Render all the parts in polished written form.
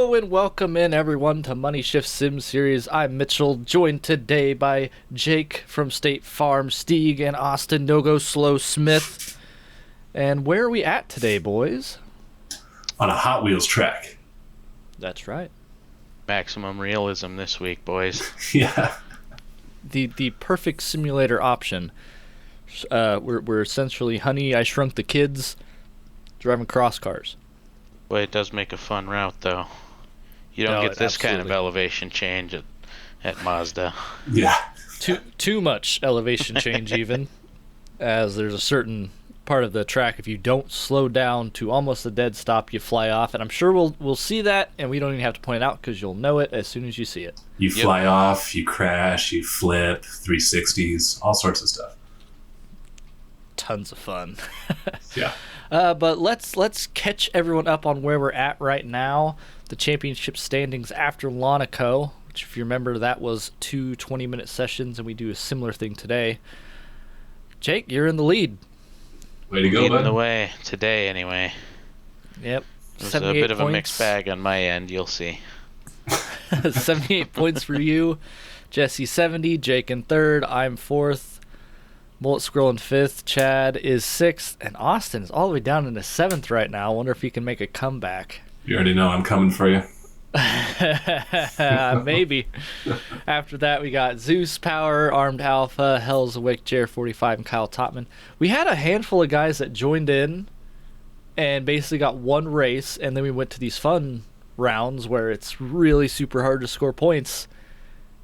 Hello and welcome in everyone to Money Shift Sim Series. I'm Mitchell, joined today by Jake from State Farm, Stieg, and Austin No-Go Slow Smith. And where are we at today, boys? On a Hot Wheels track. That's right. Maximum realism this week, boys. Yeah. The perfect simulator option. We're essentially Honey, I Shrunk the Kids, driving cross cars. Boy, it does make a fun route, though. You don't get this kind of elevation change at Mazda. Yeah. Too much elevation change, even, as there's a certain part of the track, if you don't slow down to almost a dead stop, you fly off. And I'm sure we'll see that, and we don't even have to point it out because you'll know it as soon as you see it. You fly off, you crash, you flip, 360s, all sorts of stuff. Tons of fun. Yeah. But let's catch everyone up on where we're at right now. The championship standings after Monaco, which, if you remember, that was 2 20-minute sessions, and we do a similar thing today. Jake, you're in the lead. Way to go, bud. Leading the way today, anyway. Yep. It was a bit of a mixed bag on my end, you'll see. 78 points for you. Jesse 70, Jake in third, I'm fourth. Mullet Squirrel in fifth, Chad is sixth, and Austin is all the way down into seventh right now. I wonder if he can make a comeback. You already know I'm coming for you. Maybe. After that, we got Zeus Power, Armed Alpha, Hell's Awake, JR45, and Kyle Topman. We had a handful of guys that joined in and basically got one race, and then we went to these fun rounds where it's really super hard to score points.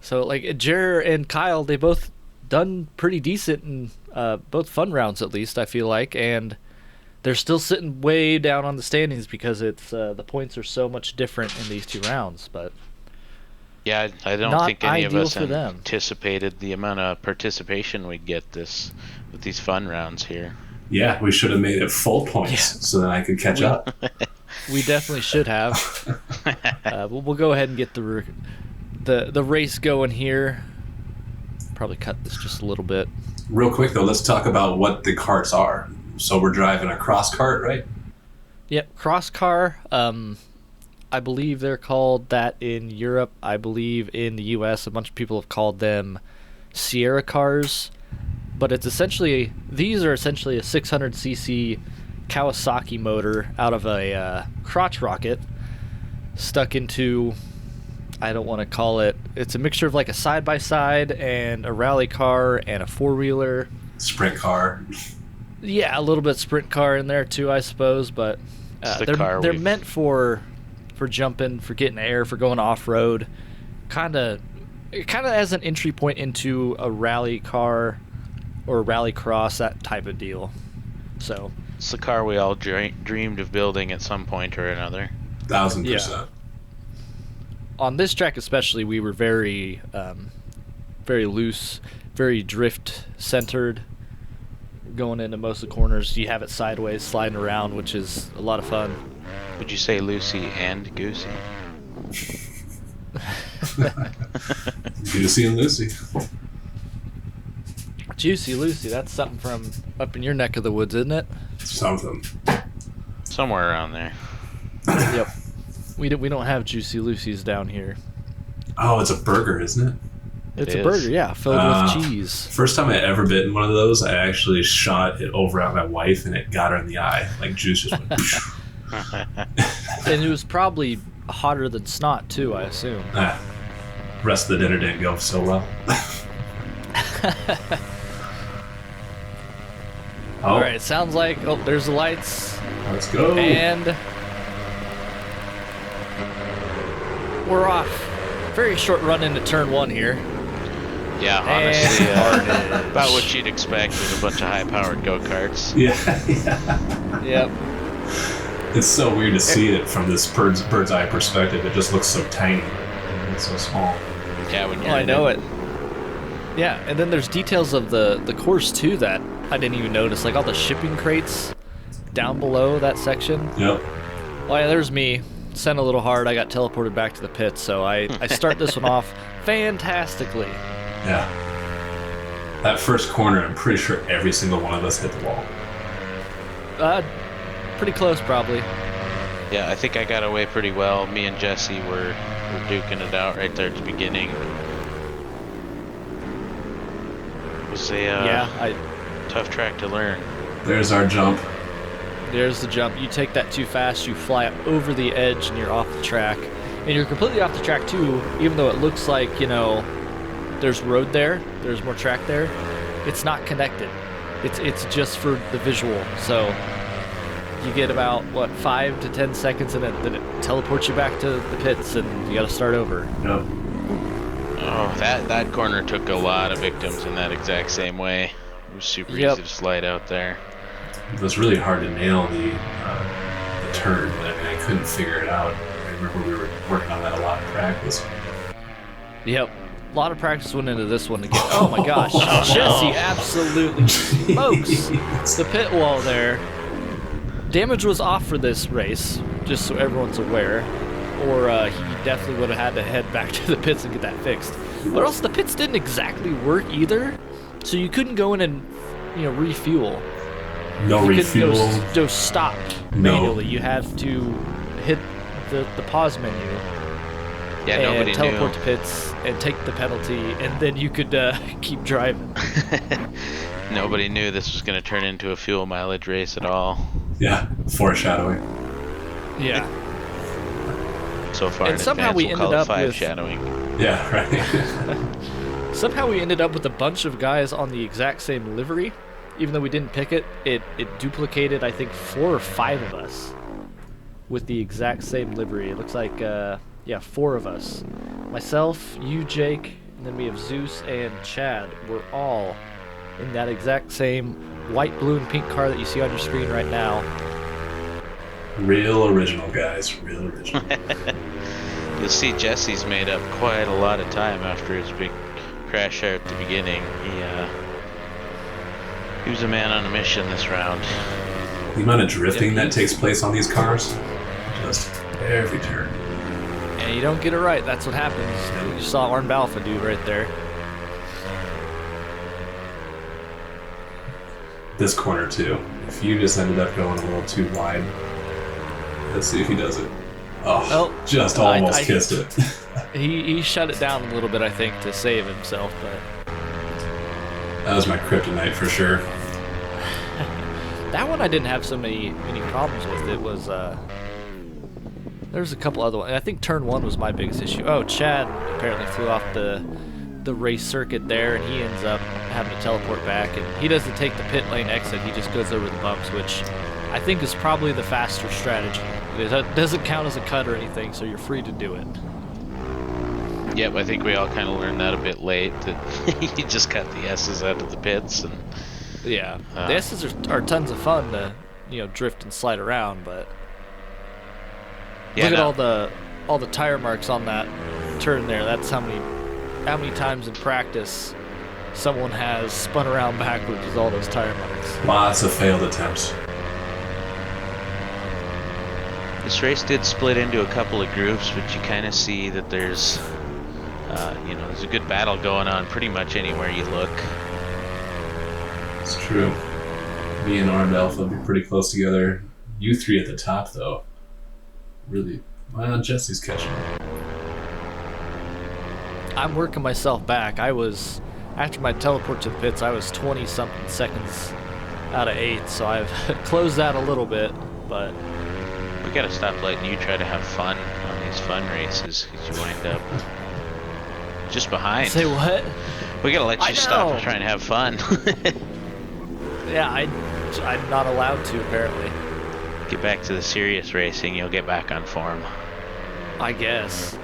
So, like, Jer and Kyle, they both done pretty decent in both fun rounds, at least, I feel like, and they're still sitting way down on the standings because it's the points are so much different in these two rounds. But yeah, I don't think any of us anticipated the amount of participation we'd get with these fun rounds here. Yeah, we should have made it full points so that I could catch up. We definitely should have. We'll go ahead and get the race going here. Probably cut this just a little bit. Real quick, though, let's talk about what the carts are. So we're driving a cross cart, right? Yep, cross car. I believe they're called that in Europe. I believe in the U.S. a bunch of people have called them Sierra cars. But these are essentially a 600cc Kawasaki motor out of a crotch rocket stuck into, I don't want to call it, it's a mixture of like a side-by-side and a rally car and a four-wheeler. Sprint car. Yeah, a little bit sprint car in there too, I suppose, but they're meant for jumping, for getting air, for going off-road, kind of as an entry point into a rally car or a rally cross, that type of deal. So it's the car we all dreamed of building at some point or another. 1000%. Yeah. On this track especially, we were very loose, very drift-centered, going into most of the corners. You have it sideways, sliding around, which is a lot of fun. Would you say Lucy and Goosey? Goosey and Lucy. Juicy Lucy, that's something from up in your neck of the woods, isn't it? Something. Somewhere around there. Yep. We don't have Juicy Lucy's down here. Oh, it's a burger, isn't it? It's a burger, yeah, filled with cheese. First time I ever bit in one of those, I actually shot it over at my wife, and it got her in the eye. Like, juice just went... And it was probably hotter than snot, too, I assume. Rest of the dinner didn't go so well. All right, it sounds like... Oh, there's the lights. Let's go. And we're off. Very short run into turn one here. Yeah, honestly, about what you'd expect with a bunch of high-powered go-karts. Yeah. Yep. It's so weird to see it from this bird's eye perspective. It just looks so tiny. It's so small. Yeah, when you're I know it. Yeah, and then there's details of the course, too, that I didn't even notice. Like all the shipping crates down below that section. Yep. Oh, yeah, there's me. Sent a little hard. I got teleported back to the pit, so I start this one off fantastically. Yeah. That first corner, I'm pretty sure every single one of us hit the wall. Pretty close, probably. Yeah, I think I got away pretty well. Me and Jesse were duking it out right there at the beginning. It was a tough track to learn. There's our jump. There's the jump. You take that too fast, you fly up over the edge, and you're off the track. And you're completely off the track, too, even though it looks like, there's road there, there's more track there. It's not connected. It's just for the visual. So you get about, 5 to 10 seconds, and then it teleports you back to the pits, and you got to start over. Yep. Oh, that corner took a lot of victims in that exact same way. It was super easy to slide out there. It was really hard to nail the turn. I couldn't figure it out. I remember we were working on that a lot in practice. Yep. A lot of practice went into this one to get. Oh my gosh. Jesse absolutely smokes the pit wall there. Damage was off for this race, just so everyone's aware. Or he definitely would have had to head back to the pits and get that fixed. But also, the pits didn't exactly work either, so you couldn't go in and, refuel. No refuel. Go stop manually. You have to hit the pause menu. Yeah, and nobody teleport knew. to pits and take the penalty, and then you could keep driving. Nobody knew this was going to turn into a fuel mileage race at all. Yeah, foreshadowing. Yeah. So far, and somehow we ended up with shadowing. Yeah, right. Somehow we ended up with a bunch of guys on the exact same livery. Even though we didn't pick it, it duplicated, I think, 4 or 5 of us with the exact same livery. It looks like, 4 of us. Myself, you, Jake, and then we have Zeus and Chad. We're all in that exact same white, blue, and pink car that you see on your screen right now. Real original, guys. Real original. You'll see Jesse's made up quite a lot of time after his big crash out at the beginning. He was a man on a mission this round. The amount of drifting that takes place on these cars, just every turn. And you don't get it right, that's what happens. You saw Armed Alpha do right there. This corner, too. If you just ended up going a little too wide, let's see if he does it. Oh, just almost kissed it. he shut it down a little bit, I think, to save himself, but... That was my kryptonite for sure. That one I didn't have so many problems with. It was there's a couple other ones. I think turn 1 was my biggest issue. Oh, Chad apparently flew off the race circuit there, and he ends up having to teleport back. And he doesn't take the pit lane exit. He just goes over the bumps, which I think is probably the faster strategy. It doesn't count as a cut or anything, so you're free to do it. Yep, I think we all kind of learned that a bit late, that you just cut the S's out of the pits. And yeah, the S's are tons of fun to, drift and slide around, but look at all the tire marks on that turn there. That's how many times in practice someone has spun around backwards with all those tire marks. Lots of failed attempts. This race did split into a couple of groups, but you kind of see that there's a good battle going on pretty much anywhere you look. It's true. Me and Armed Alpha be pretty close together. You 3 at the top, though. Really, well, Jesse's catching up. I'm working myself back. After my teleport to the pits, I was 20-something seconds out of 8, so I've closed that a little bit, but... We gotta stop letting you try to have fun on these fun races, because you wind up just behind. Say what? We gotta let you stop and try and have fun. Yeah, I'm not allowed to, apparently. Get back to the serious racing, you'll get back on form. I guess.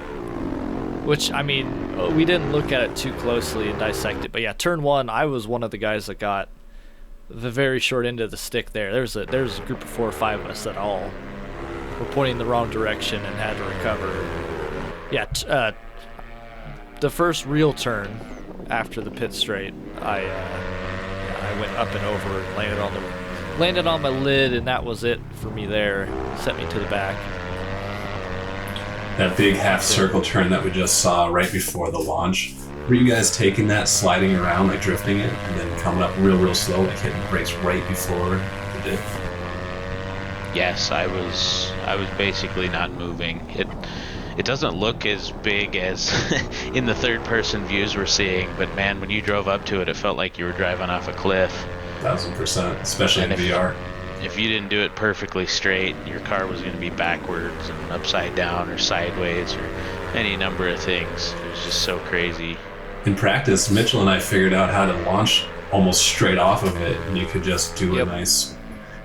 Which, I mean, we didn't look at it too closely and dissect it, but yeah, turn 1, I was one of the guys that got the very short end of the stick there. There's a group of 4 or 5 of us that all were pointing in the wrong direction and had to recover. Yeah, the first real turn after the pit straight, I went up and over and landed on my lid, and that was it for me there. Sent me to the back. That big half circle turn that we just saw right before the launch. Were you guys taking that, sliding around, like drifting it, and then coming up real slow, like hitting the brakes right before the dip? Yes, I was basically not moving. It doesn't look as big as in the third person views we're seeing, but man, when you drove up to it, it felt like you were driving off a cliff. 1000%, especially And in VR. if you didn't do it perfectly straight, your car was going to be backwards and upside down or sideways or any number of things. It was just so crazy. In practice, Mitchell and I figured out how to launch almost straight off of it, and you could just do a nice,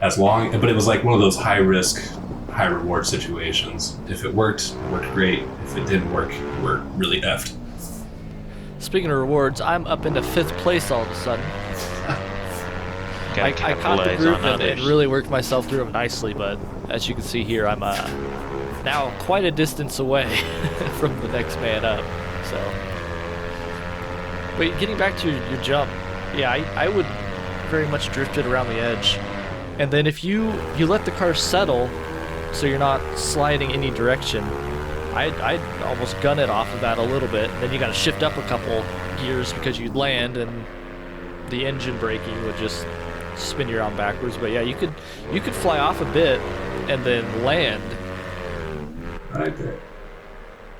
but it was like one of those high risk, high reward situations. If it worked great. If it didn't work, we're really effed. Speaking of rewards, I'm up into 5th place all of a sudden. I caught the groove and really worked myself through them nicely, but as you can see here, I'm now quite a distance away from the next man up. So, but getting back to your jump, yeah, I would very much drift it around the edge, and then if you let the car settle, so you're not sliding any direction, I'd almost gun it off of that a little bit. Then you got to shift up a couple gears because you'd land, and the engine braking would just spin you around backwards. But yeah, you could fly off a bit and then land. Right there.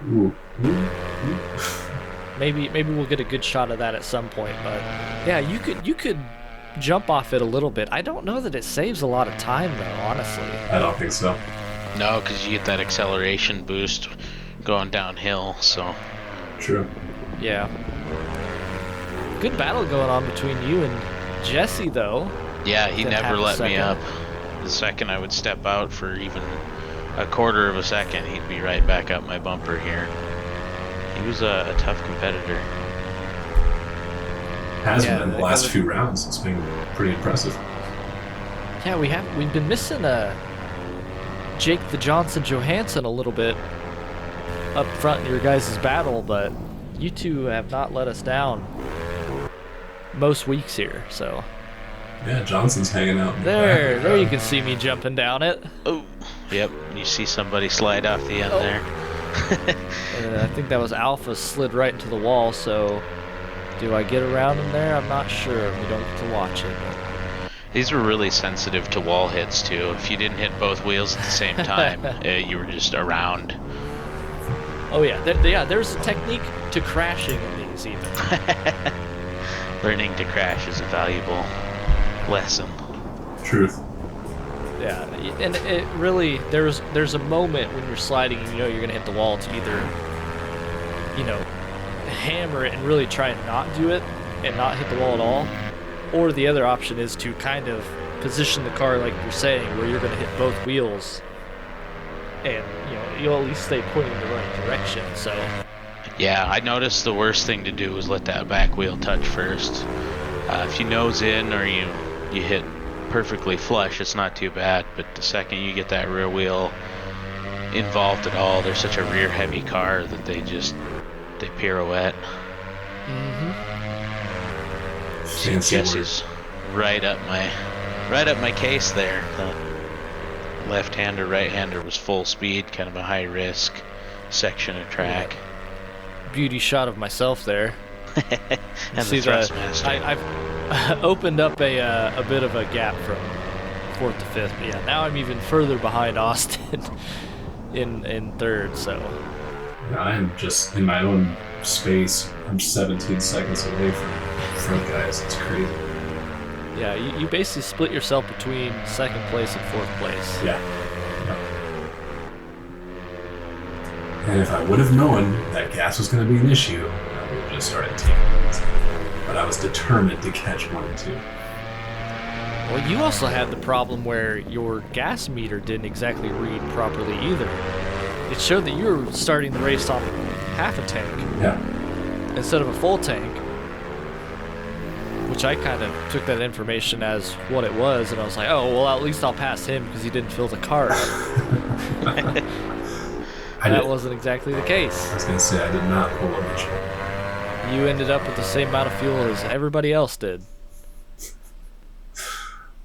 Ooh. Maybe we'll get a good shot of that at some point. But yeah, you could jump off it a little bit. I don't know that it saves a lot of time though, honestly. I don't think so. No, because you get that acceleration boost going downhill. So true. Yeah. Good battle going on between you and Jesse though. Yeah, he never let me up. The second I would step out for even a quarter of a second, he'd be right back up my bumper here. He was a tough competitor. Has been the last few rounds. It's been pretty impressive. Yeah, we've been missing Jake the Johnson Johansson a little bit up front in your guys' battle, but you two have not let us down most weeks here, so. Yeah, Johnson's hanging out. There you can see me jumping down it. Oh, yep, you see somebody slide off the end there. I think that was Alpha slid right into the wall, so do I get around in there? I'm not sure. We don't get to watch it. These were really sensitive to wall hits too. If you didn't hit both wheels at the same time, you were just around. Oh yeah, there's a technique to crashing in these even. Learning to crash is a valuable lesson. Truth. Yeah, and it really, there's a moment when you're sliding and you know you're gonna hit the wall to either, hammer it and really try and not do it and not hit the wall at all, or the other option is to kind of position the car like you're saying, where you're gonna hit both wheels, and you'll at least stay pointing in the right direction. So. Yeah, I noticed the worst thing to do was let that back wheel touch first. If you nose in or you hit perfectly flush, it's not too bad, but the second you get that rear wheel involved at all, they're such a rear heavy car that they pirouette. Mm-hmm. Jesse's right up my case there. The left-hander, right-hander was full speed, kind of a high risk section of track. Beauty shot of myself there. And see the Thrustmaster. I've opened up a bit of a gap from 4th to 5th, but yeah, now I'm even further behind Austin in 3rd. So I'm just in my own space. I'm 17 seconds away from front guys. It's crazy. Yeah, you basically split yourself between 2nd place and 4th place. Yeah. And if I would have known that gas was going to be an issue, I would have just started taking it. But I was determined to catch 1 and 2. Well, you also had the problem where your gas meter didn't exactly read properly either. It showed that you were starting the race on half a tank instead of a full tank, which I kind of took that information as what it was, and I was like, oh, well, at least I'll pass him because he didn't fill the car up. That wasn't exactly the case. I was going to say, I did not pull a Mitchell. You ended up with the same amount of fuel as everybody else did.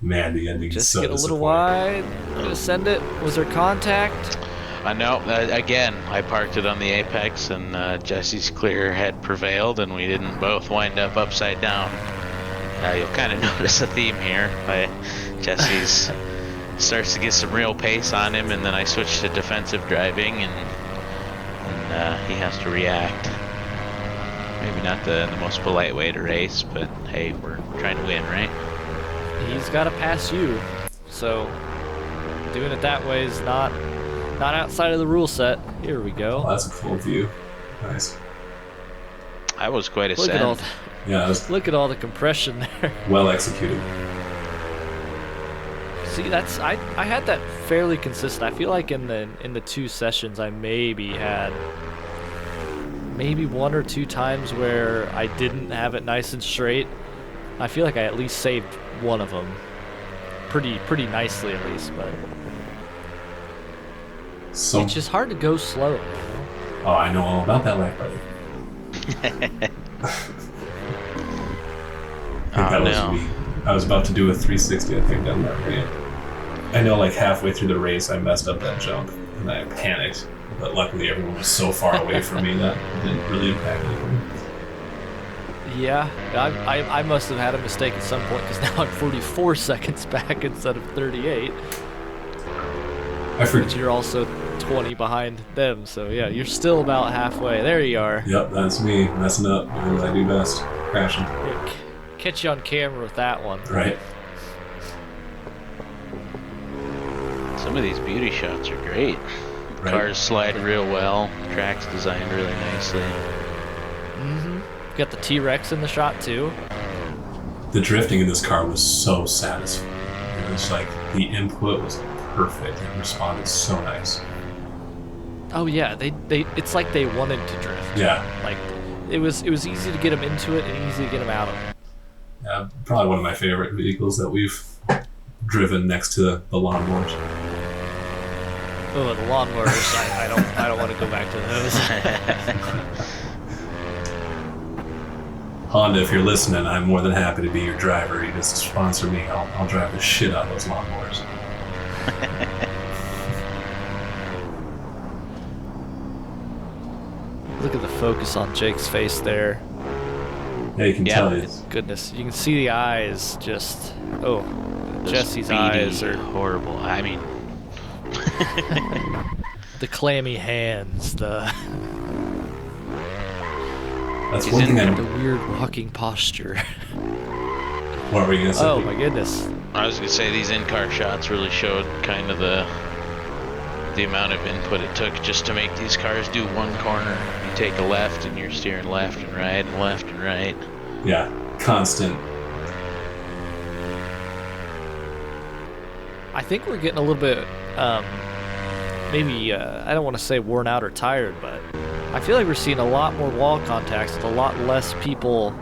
Man, the ending is so disappointing. Just get a little wide, gonna send it. Was there contact? No, again, I parked it on the apex, and Jesse's clear head prevailed, and we didn't both wind up upside down. You'll kind of notice a theme here by Jesse's starts to get some real pace on him, and then I switch to defensive driving, and he has to react. Maybe not the most polite way to race, but hey, we're trying to win, right? He's got to pass you, so doing it that way is not outside of the rule set. Here we go. Oh, that's a cool view. Nice. I was quite a Look at all send. Yeah, it was Look at all the compression there. well executed. See, that's I had that fairly consistent. I feel like in the 2 sessions I maybe had 1 or 2 times where I didn't have it nice and straight. I feel like I at least saved one of them pretty nicely at least, but So, it's just hard to go slow, you know? oh, I know all about that life, buddy. I think that was me. I was about to do a 360, I think, down that ramp. I know, like, halfway through the race, I messed up that jump, and I panicked. But luckily, everyone was so far away from me that it didn't really impact me. Yeah, I must have had a mistake at some point because now I'm 44 seconds back instead of 38. I forget. But you're also 20 behind them, so yeah, you're still about halfway. There you are. Yep, that's me messing up as I do best, crashing. Here, catch you on camera with that one. Right. Some of these beauty shots are great. Right. Cars slide real well. Track's designed really nicely. Mm-hmm. Got the T-Rex in the shot too. The drifting in this car was so satisfying. It was like the input was perfect. It responded so nice. Oh yeah, they it's like they wanted to drift. Yeah. Like it was easy to get them into it and easy to get them out of it. Yeah, probably one of my favorite vehicles that we've driven next to the lawnmowers. Oh, the lawnmowers! I don't want to go back to those. Honda, if you're listening, I'm more than happy to be your driver. You just sponsor me. I'll drive the shit out of those lawnmowers. Look at the focus on Jake's face there. Yeah, you can tell it. Goodness, you can see the eyes just. Oh, Those Jesse's beady, eyes are horrible. I mean, the clammy hands, the That's He's one thing the weird walking posture. What were you gonna say? Oh my goodness. I was gonna say these in-car shots really showed kind of the amount of input it took just to make these cars do one corner. You take a left and you're steering left and right and left and right. Yeah, constant. I think we're getting a little bit, maybe, I don't want to say worn out or tired, but I feel like we're seeing a lot more wall contacts with a lot less people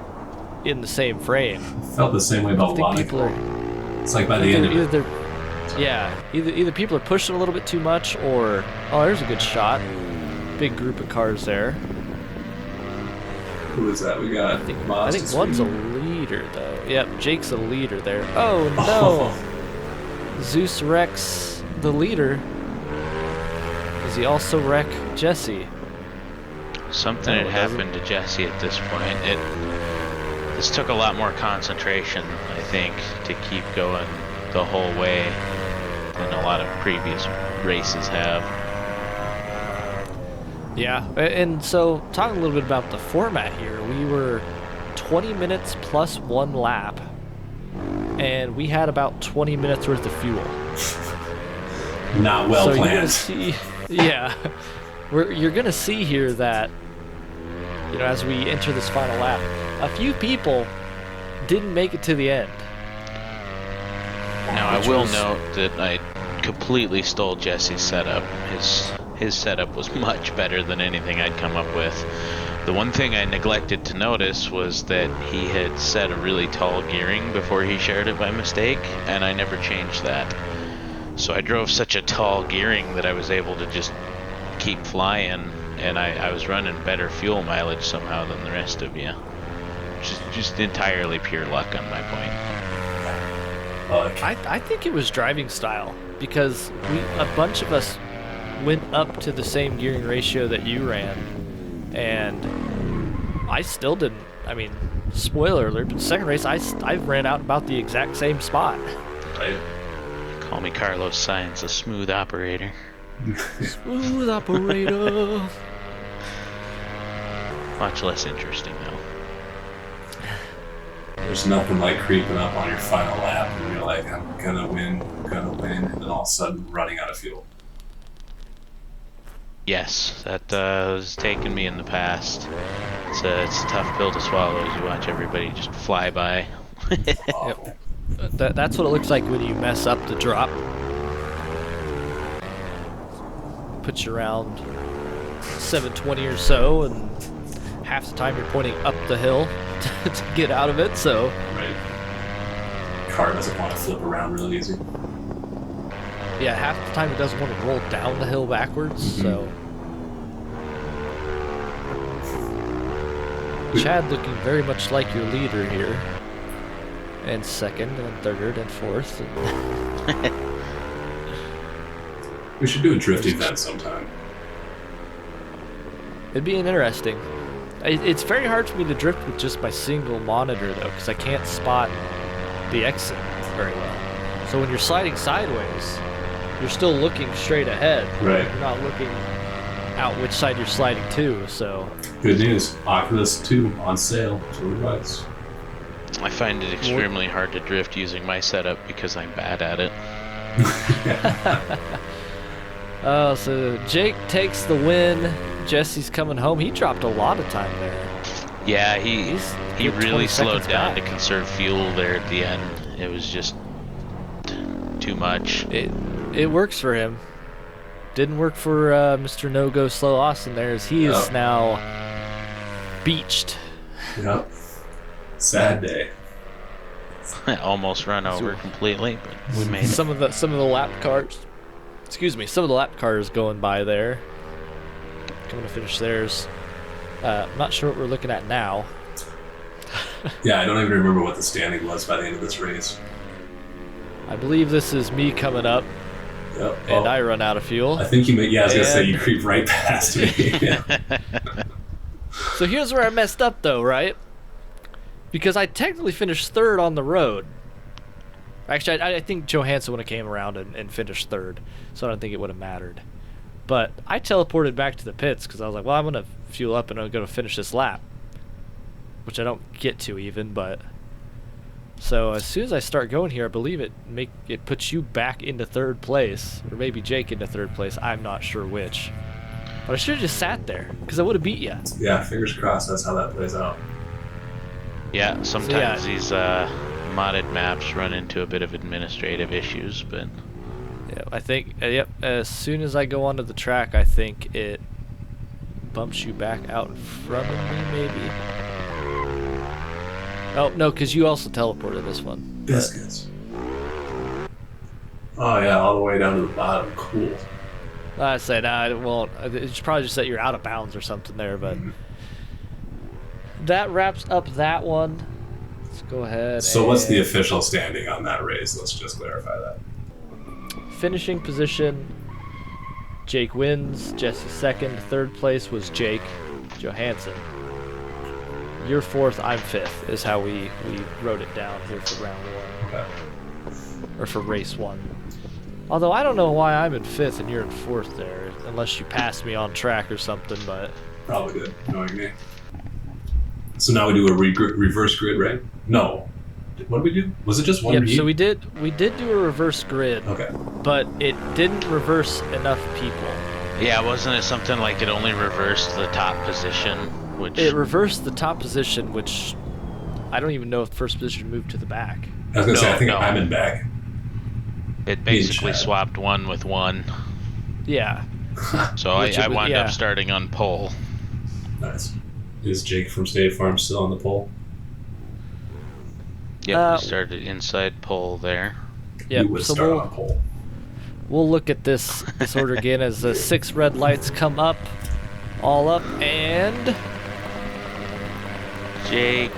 in the same frame. Felt the same way I about a think lot people of are, It's like by the end of it. either people are pushing a little bit too much, or oh, there's a good shot. Big group of cars there. Who is that? We got I think Mazda one's a Speed. leader though. Yep, Jake's a leader there. Oh no! Oh, Zeus wrecks the leader. Does he also wreck Jesse? Something No, had it doesn't. happened to Jesse at this point. This took a lot more concentration, I think, to keep going the whole way than a lot of previous races have. Yeah, and so talking a little bit about the format here, we were 20 minutes plus 1 lap, and we had about 20 minutes worth of fuel. Not well so planned. You're gonna see, yeah, you're gonna see here that, you know, as we enter this final lap, a few people didn't make it to the end. Now, I Which will was- note that I completely stole Jesse's setup. His setup was much better than anything I'd come up with. The one thing I neglected to notice was that he had set a really tall gearing before he shared it by mistake, and I never changed that. So I drove such a tall gearing that I was able to just keep flying, and I was running better fuel mileage somehow than the rest of you. Just entirely pure luck on my point. I think it was driving style, because a bunch of us went up to the same gearing ratio that you ran, and I still didn't. I mean, spoiler alert, but second race I ran out about the exact same spot. Right. Call me Carlos Sainz, a smooth operator. Smooth operator. Much less interesting, though. There's nothing like creeping up on your final lap and you're like, I'm gonna win, and then all of a sudden running out of fuel. Yes, that has taken me in the past. It's a tough pill to swallow as you watch everybody just fly by. Awful. That's what it looks like when you mess up the drop. Puts you around 720 or so, and half the time you're pointing up the hill to get out of it, so... Right. Car doesn't want to flip around real easy. Yeah, half the time it doesn't want to roll down the hill backwards, so... Chad looking very much like your leader here. And second, and third, and fourth. We should do a drift event sometime. It'd be interesting. It's very hard for me to drift with just my single monitor, though, because I can't spot the exit very well. So when you're sliding sideways, you're still looking straight ahead. Right. You're not looking out which side you're sliding to, so... Good news. Oculus 2 on sale. $2. I find it extremely hard to drift using my setup because I'm bad at it. Oh, so Jake takes the win. Jesse's coming home. He dropped a lot of time there. Yeah, he really 20 slowed seconds down back. to conserve fuel there at the end. It was just too much. It works for him. Didn't work for Mr. No Go Slow Austin there, as he is now beached. Yep. Sad day. Almost run over completely, but we made it. Some of the lap cars. Excuse me, some of the lap cars going by there. Coming to finish theirs. Not sure what we're looking at now. Yeah, I don't even remember what the standing was by the end of this race. I believe this is me coming up, Yep. and I run out of fuel. I think you may, yeah, I was going to say And- you creep right past me. Yeah. So here's where I messed up, though, right? Because I technically finished third on the road. Actually, I think Johansson would have came around and finished third, so I don't think it would have mattered. But I teleported back to the pits because I was like, well, I'm going to fuel up and I'm going to finish this lap. Which I don't get to even, but... So as soon as I start going here, I believe it puts you back into third place. Or maybe Jake into third place. I'm not sure which. But I should have just sat there because I would have beat you. Yeah, fingers crossed that's how that plays out. Yeah, sometimes these modded maps run into a bit of administrative issues, but... Yeah, I think, yep, as soon as I go onto the track, I think it bumps you back out in front of me, maybe. Oh, no, because you also teleported this one. Biscuits. Oh, yeah, all the way down to the bottom. Cool. I say, nah, it won't. It's probably just that you're out of bounds or something there, but... That wraps up that one. Let's go ahead So what's the official standing on that race? Let's just clarify that. Finishing position, Jake wins, Jesse second, third place was Jake Johansson. You're fourth, I'm fifth, is how we wrote it down here for round one. Okay. Or for race one. Although I don't know why I'm in fifth and you're in fourth there, unless you passed me on track or something, but... Probably good, knowing me. So now we do a reverse grid, right? No. What did we do? Was it just one Yep, read? so we did do a reverse grid, Okay. but it didn't reverse enough people. Yeah, wasn't it something like it only reversed the top position, which... It reversed the top position, which I don't even know if first position moved to the back. I was going to say, I think No. I'm in back. It basically Chad. swapped one with one. Yeah. So Which I it was- wound yeah. up starting on pole. Nice. Is Jake from State Farm still on the pole? Yep, we started inside pole there. Yep. You would So start on pole. we'll look at this order again as the 6 red lights come up, all up, and Jake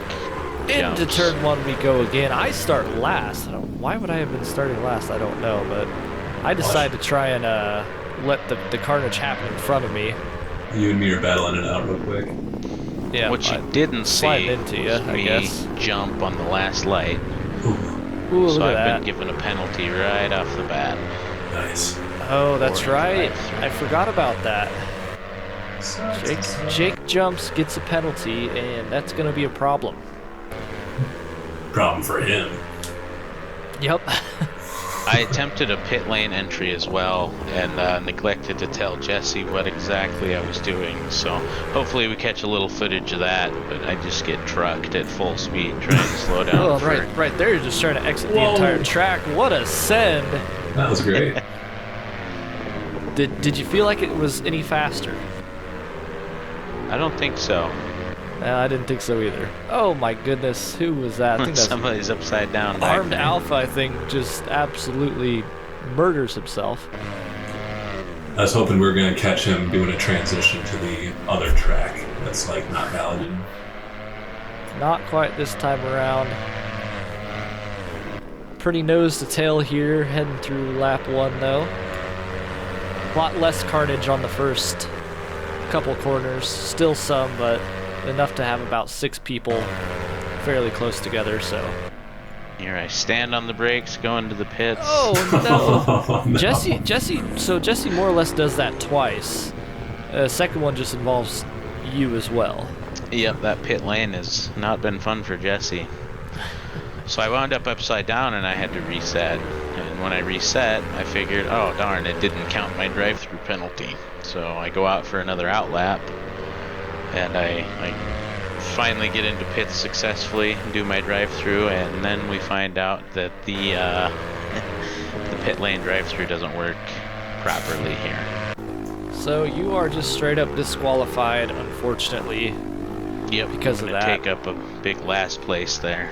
into jumps. turn 1 we go again. I start last. Why would I have been starting last? I don't know, but I decided to try and let the carnage happen in front of me. You and me are battling it out real quick. Yeah. What you I- didn't see sliding into you, was I me guess. jump on the last light. Ooh. Ooh, So look I've at been that. given a penalty right off the bat. Nice. Oh, that's Or right. drive-through. I forgot about that. Sucks, Jake, sucks. Jake jumps, gets a penalty, and that's going to be a problem. Problem for him. Yep. I attempted a pit lane entry as well, and neglected to tell Jesse what exactly I was doing. So hopefully we catch a little footage of that. But I just get trucked at full speed trying to slow down. Oh, for right there, you're just trying to exit the Whoa. entire track. What a send! That was great. Did you feel like it was any faster? I don't think so. No, I didn't think so either. Oh my goodness, who was that? I think that's Somebody's upside down. back Armed there. Alpha, I think, just absolutely murders himself. I was hoping we were going to catch him doing a transition to the other track that's like not valid. Not quite this time around. Pretty nose to tail here, heading through lap 1 though. A lot less carnage on the first couple corners. Still some, but enough to have about 6 people fairly close together, so. Here I stand on the brakes, go into the pits. Oh no! No. Jesse more or less does that twice. Second one just involves you as well. Yep, that pit lane has not been fun for Jesse. So I wound up upside down and I had to reset. And when I reset, I figured, oh darn, it didn't count my drive-through penalty. So I go out for another outlap, and I finally get into pits successfully, do my drive-through, and then we find out that the the pit lane drive-through doesn't work properly here. So you are just straight up disqualified, unfortunately. Yep, Because I'm of gonna that. take up a big last place there.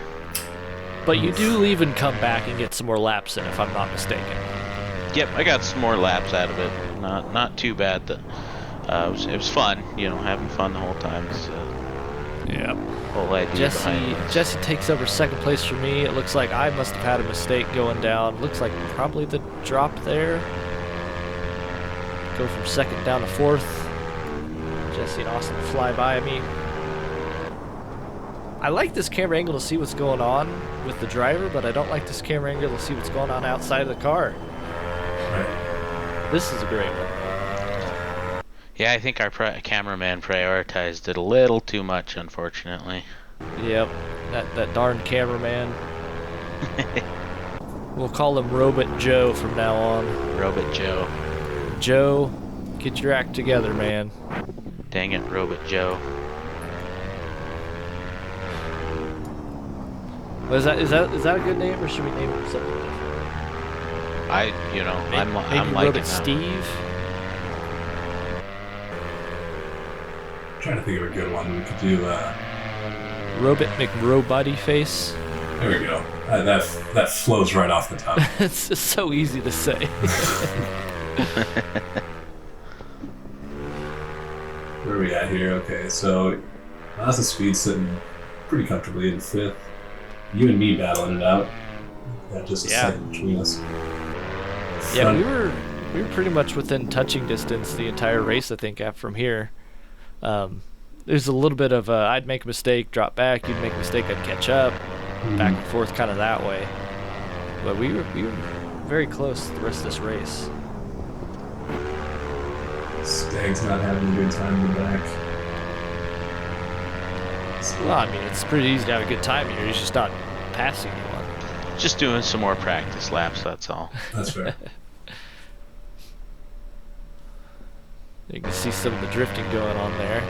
But you do leave and come back and get some more laps in, if I'm not mistaken. Yep, I got some more laps out of it. Not too bad. It was fun, having fun the whole time. Yeah. Whole idea behind it. Jesse takes over second place for me. It looks like I must have had a mistake going down. Looks like probably the drop there. Go from second down to fourth. Jesse and Austin fly by me. I like this camera angle to see what's going on with the driver, but I don't like this camera angle to see what's going on outside of the car. Right. This is a great one. Yeah, I think our cameraman prioritized it a little too much, unfortunately. Yep, that darn cameraman. We'll call him Robot Joe from now on. Robot Joe. Joe, get your act together, man. Dang it, Robot Joe. Is that a good name, or should we name him something different? I'm Maybe liking Robot that. Steve. Trying to think of a good one. We could do. Robot McRobody Face. There we go. That flows right off the top. It's just so easy to say. Where are we at here? Okay, so lots of speed sitting pretty comfortably in fifth. You and me battling it out. Got just a second between us. Yeah, we were pretty much within touching distance the entire race, I think, from here. There's a little bit of I'd make a mistake, drop back. You'd make a mistake, I'd catch up, back and forth, kind of that way. But we were very close the rest of this race. Stag's not having a good time in the back. Well, I mean, it's pretty easy to have a good time here. He's just not passing anyone. Just doing some more practice laps, that's all. That's fair. You can see some of the drifting going on there.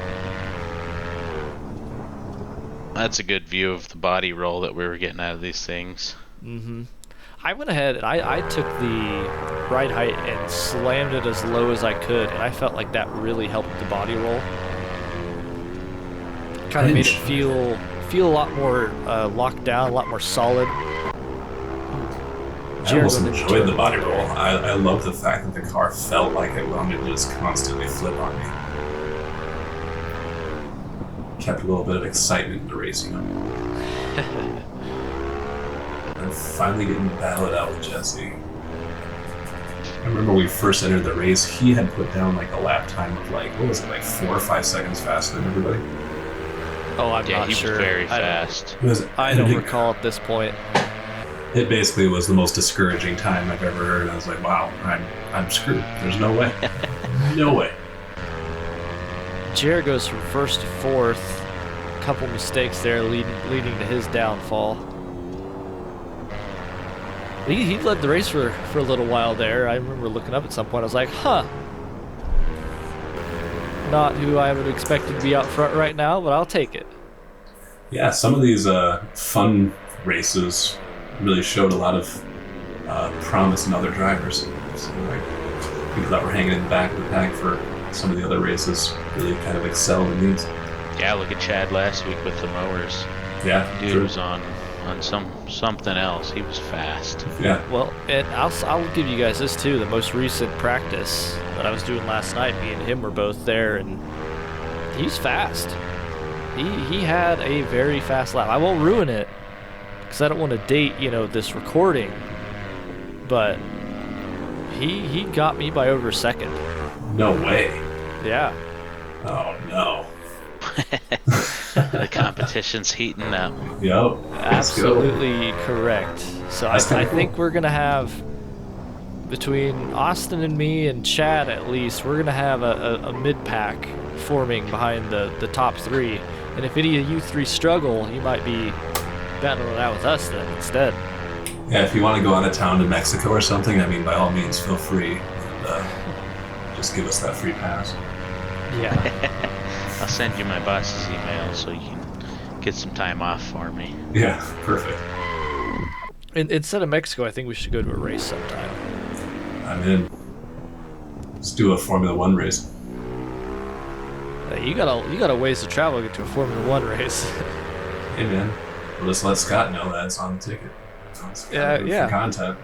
That's a good view of the body roll that we were getting out of these things. Mm-hmm. I went ahead and I took the ride height and slammed it as low as I could, and I felt like that really helped the body roll. Kind of made it feel a lot more locked down, a lot more solid. I almost enjoyed the body roll. I love the fact that the car felt like it wanted to just constantly flip on me. Kept a little bit of excitement in the racing. I'm finally getting battled out with Jesse. I remember when we first entered the race, he had put down like a lap time of like 4 or 5 seconds faster than everybody. Oh, I'm Yeah, not he sure. was very fast. I don't recall at this point. it basically was the most discouraging time I've ever heard. I was like, wow, I'm screwed. There's no way. No way. Jared goes from first to fourth. A couple mistakes there leading to his downfall. He led the race for a little while there. I remember looking up at some point. I was like, huh. Not who I would expect to be out front right now, but I'll take it. Yeah, some of these fun races really showed a lot of promise in other drivers. So, like, people that were hanging in the back of the pack for some of the other races really kind of excelled in these. Yeah, look at Chad last week with the mowers. Yeah, Dude true. was on something else. He was fast. Yeah. Well, and I'll give you guys this too. The most recent practice that I was doing last night, me and him were both there, and he's fast. He had a very fast lap. I won't ruin it because I don't want to date this recording, but he got me by over a second. No way. Yeah. Oh no. The competition's heating up. Yep. Absolutely correct. So I That's kinda cool. think we're gonna have, between Austin and me and Chad at least, we're gonna have a mid pack forming behind the top three. And if any of you three struggle, you might be battling it out with us then instead. Yeah, if you want to go out of town to Mexico or something, I mean, by all means, feel free. And, just give us that free pass. Yeah. I'll send you my boss's email so you can get some time off for me. Yeah, perfect. Instead of Mexico, I think we should go to a race sometime. I'm in. Let's do a Formula One race. You got a ways to travel to get to a Formula One race. Hey man, we'll just let Scott know that it's on the ticket. It's gotta be Yeah. For content.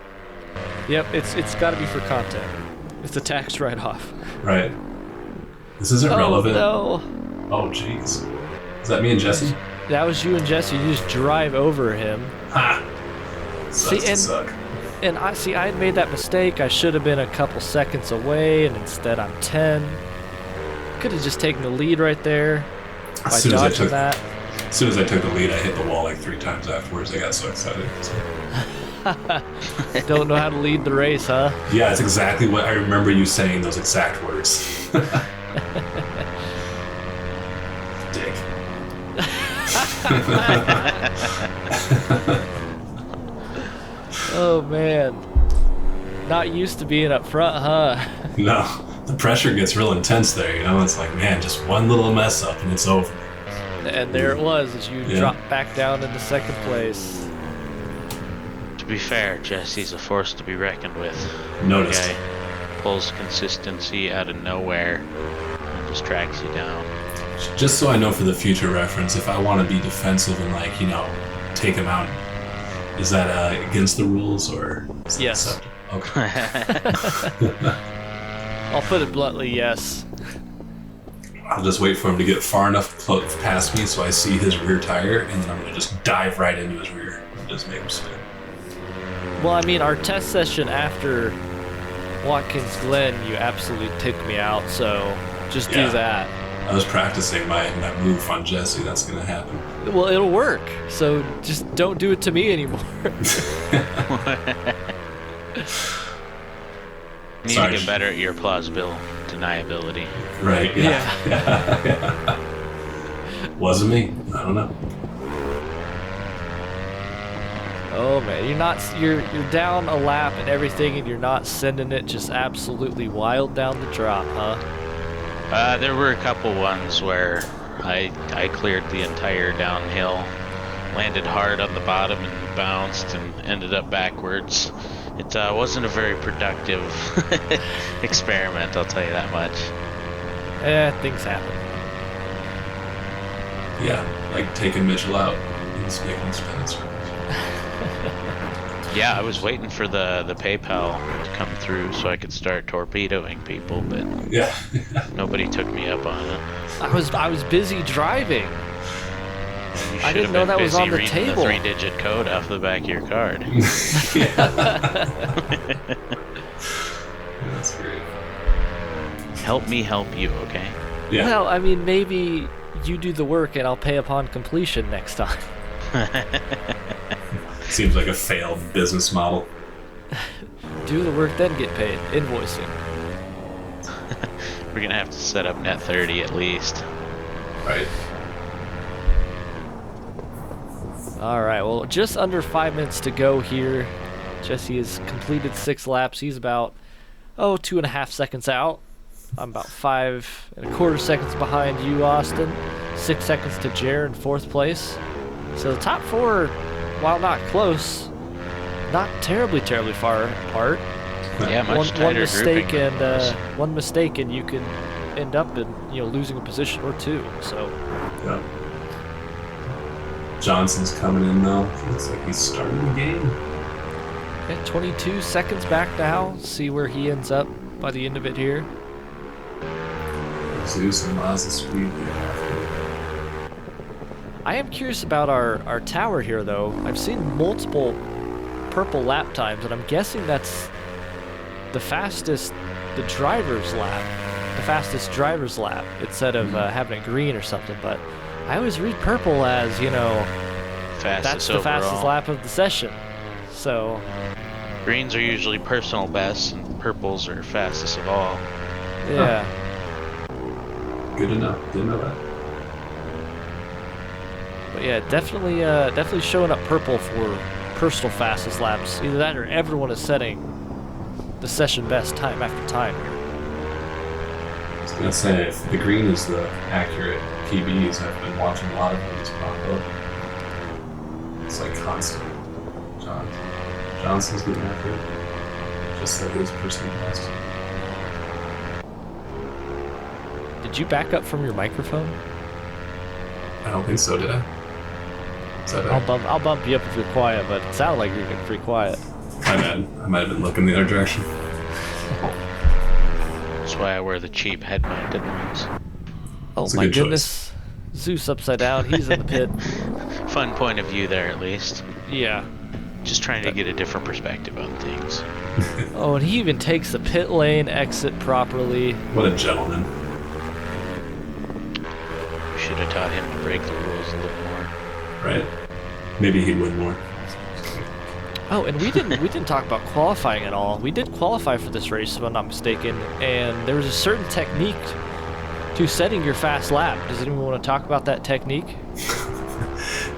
Yep, it's got to be for content. It's a tax write-off. Right. This isn't relevant. No. Oh jeez. Is that me and Jesse? That was you and Jesse. You just drive over him. Ha! Sucks to and- suck. And I had made that mistake. I should have been a couple seconds away, and instead I'm 10. Could have just taken the lead right there by As soon as dodging that. As soon as I took the lead, I hit the wall like 3 times afterwards. I got so excited. Don't know how to lead the race, huh? Yeah, it's exactly what I remember you saying. Those exact words. Dick. Oh man, not used to being up front, huh? No, the pressure gets real intense there. You know, it's like, man, just one little mess up and it's over. And there it was as you Yeah. dropped back down into second place. To be fair, Jesse's a force to be reckoned with. Noticed. Guy pulls consistency out of nowhere and just tracks you down. Just so I know for the future reference, if I want to be defensive and take him out, is that against the rules or? Is that Yes. acceptable? Okay. I'll put it bluntly, yes. I'll just wait for him to get far enough past me so I see his rear tire, and then I'm gonna just dive right into his rear and just make him spin. Well, I mean, our test session after Watkins Glen, you absolutely ticked me out, so just Yeah. do that. I was practicing my move on Jesse. That's gonna happen. Well, it'll work, so just don't do it to me anymore. You need Sorry. to get better at your plausible deniability. Right? Yeah. Wasn't me. I don't know. Oh man, you're down a lap and everything, and you're not sending it just absolutely wild down the drop, huh? There were a couple ones where I cleared the entire downhill, landed hard on the bottom and bounced and ended up backwards. It wasn't a very productive experiment, I'll tell you that much. Things happen. Yeah, like taking Mitchell out and just making him spin in circles. Yeah, I was waiting for the PayPal to come through so I could start torpedoing people, but Yeah. nobody took me up on it. I was busy driving. You I should didn't have know been that was busy on the reading table. The 3-digit code off the back of your card. Yeah. That's great. Help me help you, okay? Yeah. Well, I mean, maybe you do the work and I'll pay upon completion next time. Seems like a failed business model. Do the work, then get paid. Invoicing. We're gonna have to set up net 30 at least. Right. All right, well, just under 5 minutes to go here. Jesse has completed 6 laps. He's about, 2.5 seconds out. I'm about 5.25 seconds behind you, Austin. 6 seconds to Jer in 4th place. So the top 4, while not close, not terribly far apart. Yeah, much one tighter mistake grouping. one mistake and you can end up in losing a position or 2. So Yeah. Johnson's coming in though. Looks like he's starting the game. yeah, 22 seconds back now. See where he ends up by the end of it here. Zeus and Mazda speed. I am curious about our tower here, though. I've seen multiple purple lap times, and I'm guessing that's the fastest, the driver's lap, instead of having a green or something. But I always read purple as, that's the fastest lap of the session. So Greens are usually personal bests, and purples are fastest of all. yeah. Good to know. Didn't know that. But yeah, definitely showing up purple for personal fastest laps. Either that or everyone is setting the session best time after time. I was gonna say, if the green is the accurate PBs, I've been watching a lot of them just pop up. It's like constant. Johnson's getting accurate. Just set his personal best. Did you back up from your microphone? I don't think so, did I? Is that bad? I'll bump you up if you're quiet, but it sounded like you're getting pretty quiet. My bad. I might have been looking the other direction. That's why I wear the cheap head-mounted ones. Oh That's a my good choice. goodness. Zeus upside down. He's in the pit. Fun point of view there, at least. Yeah. Just trying to get a different perspective on things. Oh, and he even takes the pit lane exit properly. What a gentleman. Should have taught him to break the rules a little more. Right? Maybe he'd win more. Oh, and we didn't talk about qualifying at all. We did qualify for this race, if I'm not mistaken, and there was a certain technique to setting your fast lap. Does anyone want to talk about that technique?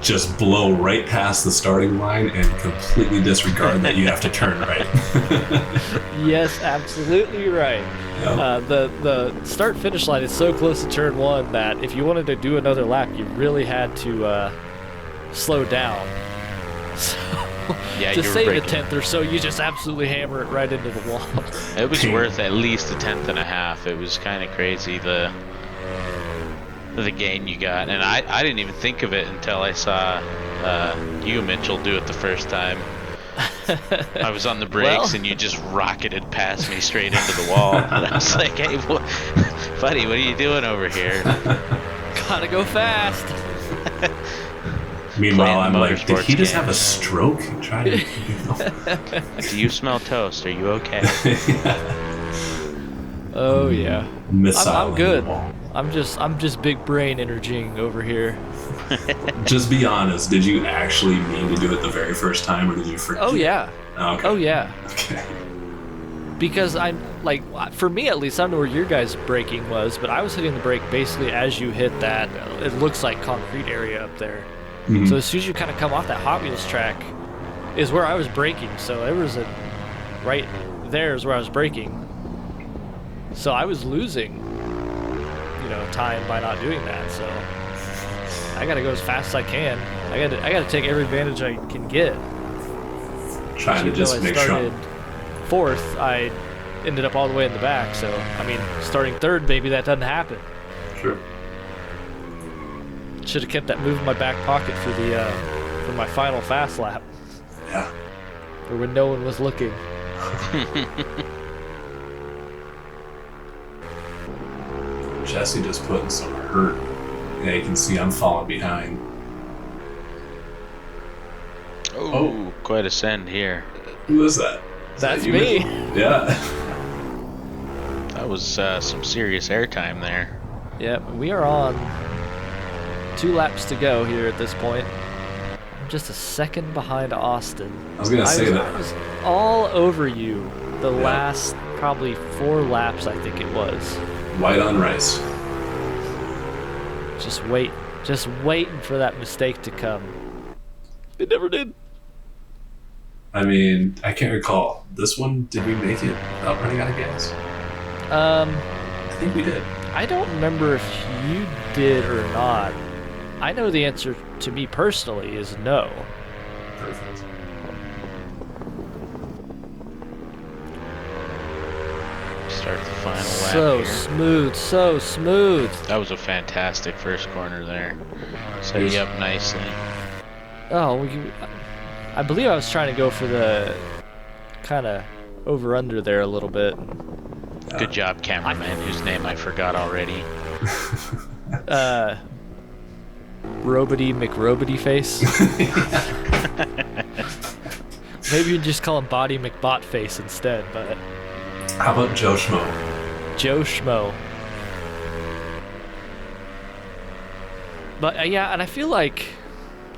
Just blow right past the starting line and completely disregard that you have to turn right. Yes, absolutely right. Yep. The start-finish line is so close to turn 1 that if you wanted to do another lap, you really had to slow down. So, Yeah, to you were save a breaking. tenth or so, you just absolutely hammer it right into the wall. It was worth at least a tenth and a half. It was kind of crazy the gain you got, and I didn't even think of it until I saw you, Mitchell, do it the first time. I was on the brakes and you just rocketed past me straight into the wall, and I was like, "Hey, buddy, what are you doing over here?" Gotta go fast. Meanwhile, I'm like, did he motorsports just have a games. stroke? Try to, Do you smell toast? Are you okay? Oh yeah. Missile I'm in the good. wall. I'm just big brain energying over here. Just be honest. Did you actually mean to do it the very first time, or did you forget? Oh yeah. Oh, okay. Oh yeah. Okay. Because I'm like, for me at least, I don't know where your guys' braking was, but I was hitting the brake basically as you hit that. It looks like concrete area up there. Mhm. So as soon as you kind of come off that Hot Wheels track, is where I was braking. So it was right there is where I was braking. So I was losing, time by not doing that. So I gotta go as fast as I can. I gotta take every advantage I can get. Trying to Even just though I make started sure. 4th, I ended up all the way in the back. So I mean, starting 3rd, maybe that doesn't happen. Sure. Should have kept that move in my back pocket for the for my final fast lap, Yeah. or when no one was looking. Jesse just putting some hurt. Yeah, you can see I'm falling behind. Oh, quite a send here. Who is that? Is that That's you, me. Mitchell? Yeah. That was some serious airtime there. Yep, we are on 2 laps to go here at this point. I'm just a second behind Austin. I was gonna say that. I was all over you the last probably 4 laps, I think it was. White on rice. Just waiting for that mistake to come. It never did. I mean, I can't recall. This one, did we make it without running out of gas? I think we did. I don't remember if you did or not. I know the answer to me personally is no. Perfect. Start the final lap So here. smooth, so smooth. That was a fantastic first corner there. Set you up nicely. Oh, I believe I was trying to go for the kind of over-under there a little bit. Good job, cameraman, whose name I forgot already. Robity McRobity face. Maybe you just call him Body McBot face instead, but... How about Joe Schmo? Joe Schmo. But yeah, and I feel like...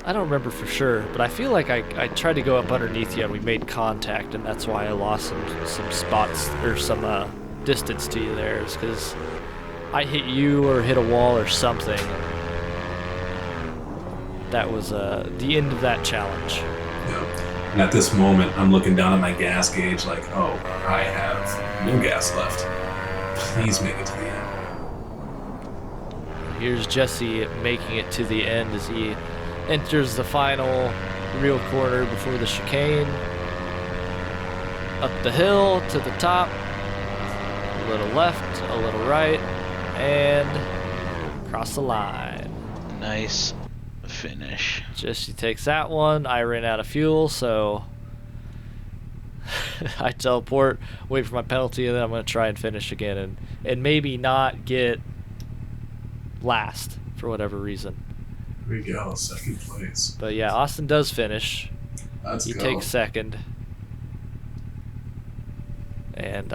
I don't remember for sure, but I feel like I tried to go up underneath you and we made contact, and that's why I lost some spots or some distance to you there, is because I hit you or hit a wall or something. That was the end of that challenge. Yeah. And at this moment, I'm looking down at my gas gauge like, oh, I have no gas left. Please make it to the end. Here's Jesse making it to the end as he enters the final real corner before the chicane. Up the hill to the top. A little left, a little right, and across the line. Nice finish. Jesse takes that one. I ran out of fuel, so I teleport, wait for my penalty, and then I'm going to try and finish again and maybe not get last for whatever reason. Here we go, second place. But yeah, Austin does finish. Let's He go. takes second. And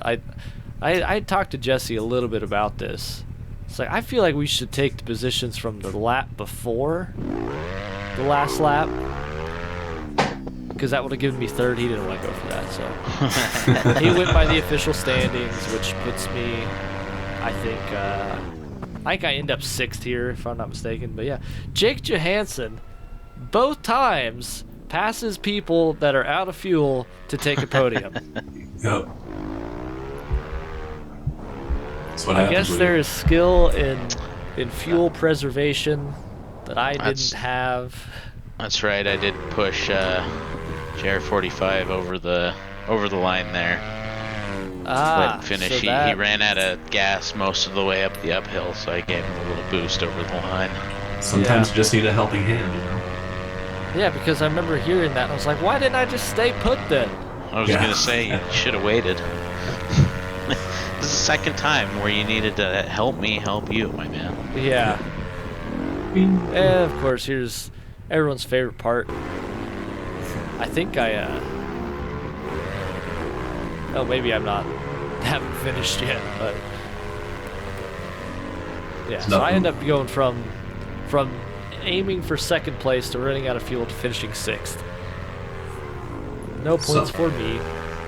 I talked to Jesse a little bit about this. It's like, I feel like we should take the positions from the lap before the last lap, because that would have given me third. He didn't want to go for that, so he went by the official standings, which puts me, I think I end up 6th here, if I'm not mistaken. But yeah, Jake Johansson, both times, passes people that are out of fuel to take a podium. Yep. That's what I happens guess when there you- is skill in fuel preservation that I didn't have. That's right. I did push JR45 over the line there. Let him finish. So He that, ran out of gas most of the way up the uphill, so I gave him a little boost over the line. Sometimes Yeah. you just need a helping hand, you know? yeah, because I remember hearing that and I was like, why didn't I just stay put then? I was Yeah. gonna say you should have waited. This is the second time where you needed to help me help you, my man. Yeah. And of course, here's everyone's favorite part. I think oh, maybe I'm not, haven't finished yet, but yeah. It's So I nothing. end up going from aiming for second place to running out of fuel to finishing 6th. No points for me.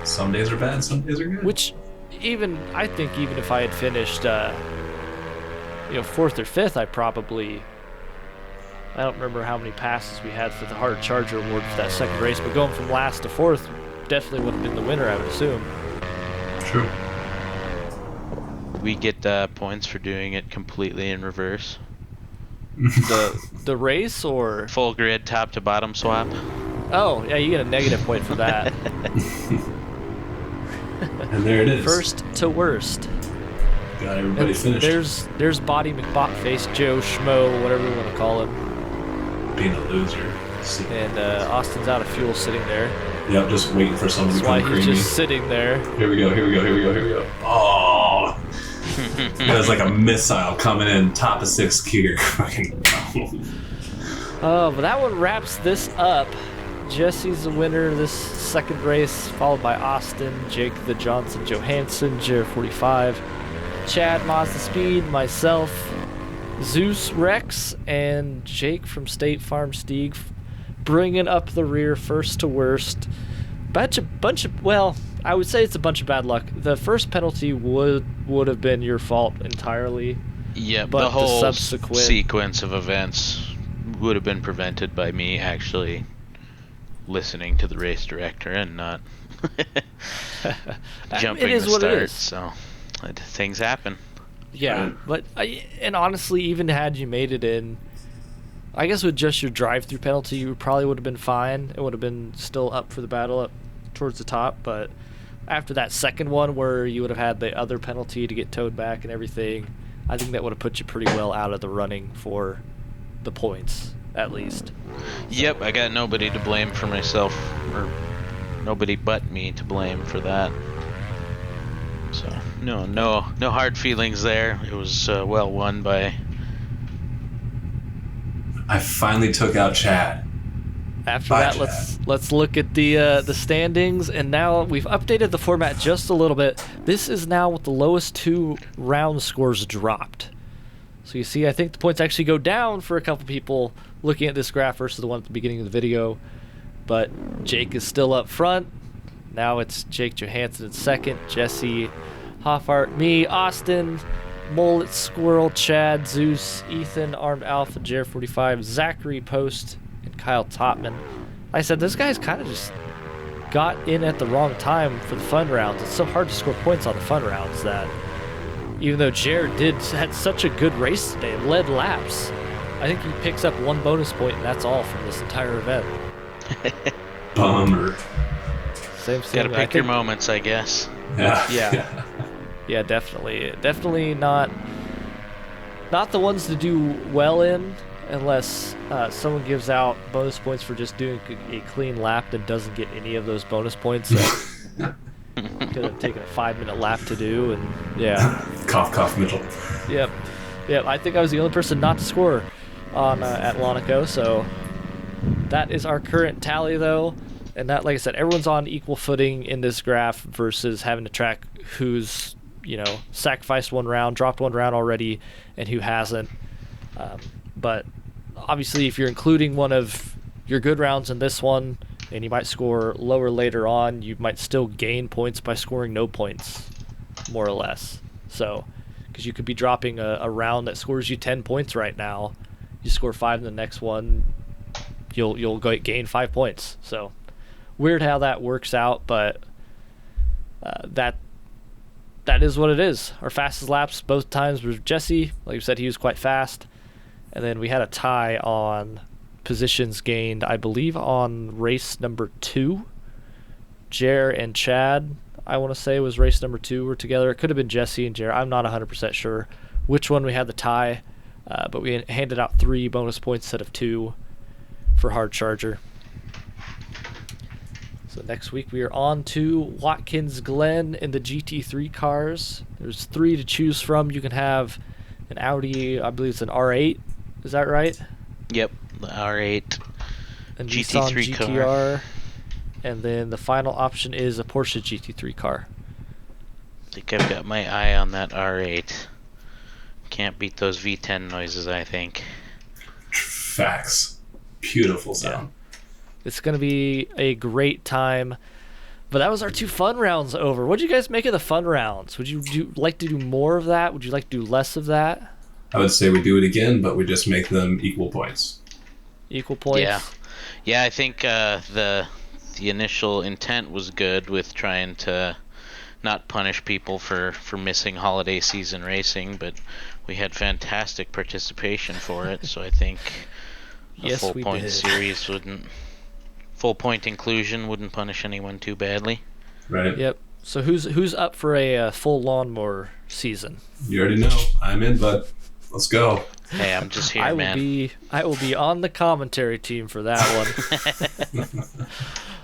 Some days are bad, some days are good. Which, I think even if I had finished, 4th or 5th, I don't remember how many passes we had for the Hard Charger Award for that second race, but going from last to 4th definitely would have been the winner, I would assume. True. We get points for doing it completely in reverse. The race, or? Full grid top to bottom swap. Oh, yeah, you get a negative point for that. And there it is. First to worst. Got everybody And finished. there's Body McBot Face, Joe Schmo, whatever you want to call him. Being a loser. And Austin's out of fuel sitting there. Yep, just waiting for someone That's to why come he's creamy. just sitting there. Here we go. Oh! That was like a missile coming in top of 6th gear. Fucking Oh, but that one wraps this up. Jesse's the winner of this second race, followed by Austin, Jake the Johnson Johansson, JR45, Chad Mazda Speed, myself, Zeus Rex, and Jake from State Farm Steeg bringing up the rear, first to worst. Well, I would say it's a bunch of bad luck. The first penalty would have been your fault entirely. Yep, but the whole subsequent sequence of events would have been prevented by me actually listening to the race director and not jumping the start. So things happen. Yeah, but and honestly, even had you made it in, I guess with just your drive-through penalty, you probably would have been fine. It would have been still up for the battle up towards the top. But after that second one, where you would have had the other penalty to get towed back and everything, I think that would have put you pretty well out of the running for the points, at least. Yep, I got nobody to blame for myself, or nobody but me to blame for that. So no hard feelings there. It was well won by. I finally took out Chad. After that, let's look at the standings, and now we've updated the format just a little bit. This is now with the lowest 2 round scores dropped. So you see, I think the points actually go down for a couple people looking at this graph versus the one at the beginning of the video. But Jake is still up front. Now it's Jake Johansson in second, Jesse, Hoffart, me, Austin, Mullet, Squirrel, Chad, Zeus, Ethan, Armed Alpha, Jer 45, Zachary Post, and Kyle Topman. Like I said, this guy's kind of just got in at the wrong time for the fun rounds. It's so hard to score points on the fun rounds that even though Jer had such a good race today, led laps, I think he picks up 1 bonus point, and that's all from this entire event. Bummer. Same thing. Gotta pick your moments, I guess. Yeah, definitely. Definitely not the ones to do well in, unless someone gives out bonus points for just doing a clean lap that doesn't get any of those bonus points. Could have taken a 5-minute lap to do, and yeah. Cough, Mitchell. Yep. I think I was the only person not to score on at Lonico, so that is our current tally, though. And that, like I said, everyone's on equal footing in this graph versus having to track who's, sacrificed 1 round, dropped 1 round already, and who hasn't. But obviously, if you're including one of your good rounds in this one, and you might score lower later on, you might still gain points by scoring no points, more or less. So, because you could be dropping a round that scores you 10 points right now, you score 5 in the next one, you'll gain 5 points. So, weird how that works out, but that is what it is. Our fastest laps both times was Jesse. Like you said, he was quite fast. And then we had a tie on positions gained, I believe, on race number 2. Jer and Chad, I want to say, was race number 2 were together. It could have been Jesse and Jer. I'm not 100% sure which one we had the tie, but we handed out 3 bonus points instead of 2 for Hard Charger. So next week we are on to Watkins Glen in the GT3 cars. There's 3 to choose from. You can have an Audi, I believe it's an R8. Is that right? Yep, the R8. A GT3 Nissan GTR. Car. And then the final option is a Porsche GT3 car. I think I've got my eye on that R8. Can't beat those V10 noises, I think. Facts. Beautiful sound. Yeah. It's going to be a great time. But that was our 2 fun rounds over. What did you guys make of the fun rounds? Would you like to do more of that? Would you like to do less of that? I would say we do it again, but we just make them equal points. Equal points? Yeah, I think the initial intent was good with trying to not punish people for missing holiday season racing, but we had fantastic participation for it, so I think a full point series full point inclusion wouldn't punish anyone too badly. Right. Yep. So who's up for a full lawnmower season? You already know. I'm in, bud. Let's go. Hey, I'm just here, man. I will be on the commentary team for that one.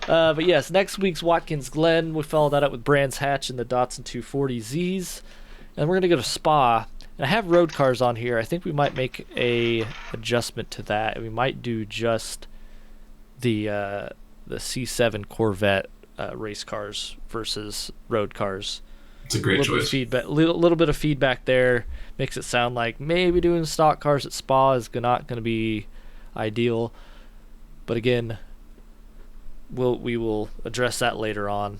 But yes, next week's Watkins Glen. We follow that up with Brands Hatch and the Datsun 240Zs. And we're going to go to Spa. And I have road cars on here. I think we might make a adjustment to that. We might do just the C7 Corvette race cars versus road cars. It's a great choice. Little bit of feedback there makes it sound like maybe doing stock cars at Spa is not going to be ideal. But again, we will address that later on.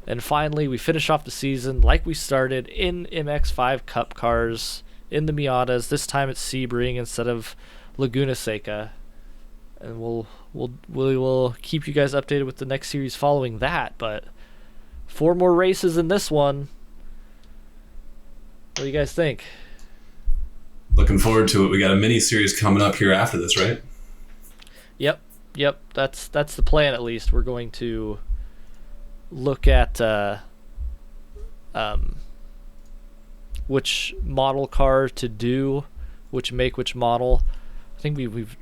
And finally, we finish off the season like we started in MX5 Cup cars in the Miatas. This time it's Sebring instead of Laguna Seca. And we will keep you guys updated with the next series following that. But 4 more races in this one. What do you guys think? Looking forward to it. We got a mini series coming up here after this, right? Yep. That's the plan. At least we're going to look at which model car to do, which make, which model. I think we've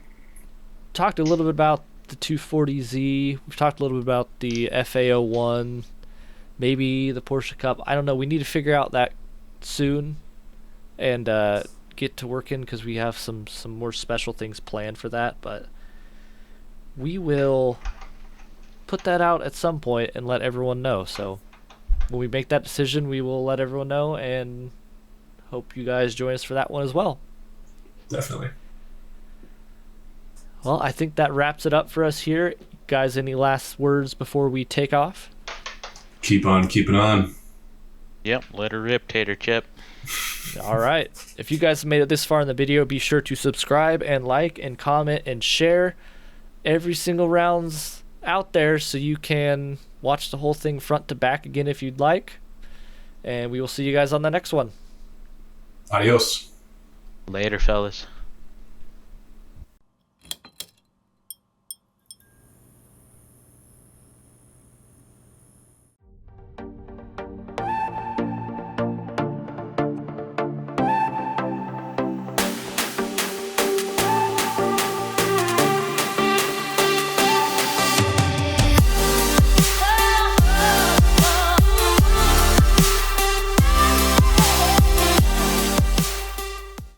talked a little bit about the 240Z. We've talked a little bit about the FA01, maybe the Porsche Cup. I don't know. We need to figure out that soon and get to working because we have some more special things planned for that. But we will put that out at some point and let everyone know. So when we make that decision, we will let everyone know, and hope you guys join us for that one as well. Definitely. Well, I think that wraps it up for us here. Guys, any last words before we take off? Keep on keeping on. Yep, let her rip, Tater Chip. All right. If you guys have made it this far in the video, be sure to subscribe and like and comment and share. Every single round's out there so you can watch the whole thing front to back again if you'd like. And we will see you guys on the next one. Adios. Later, fellas.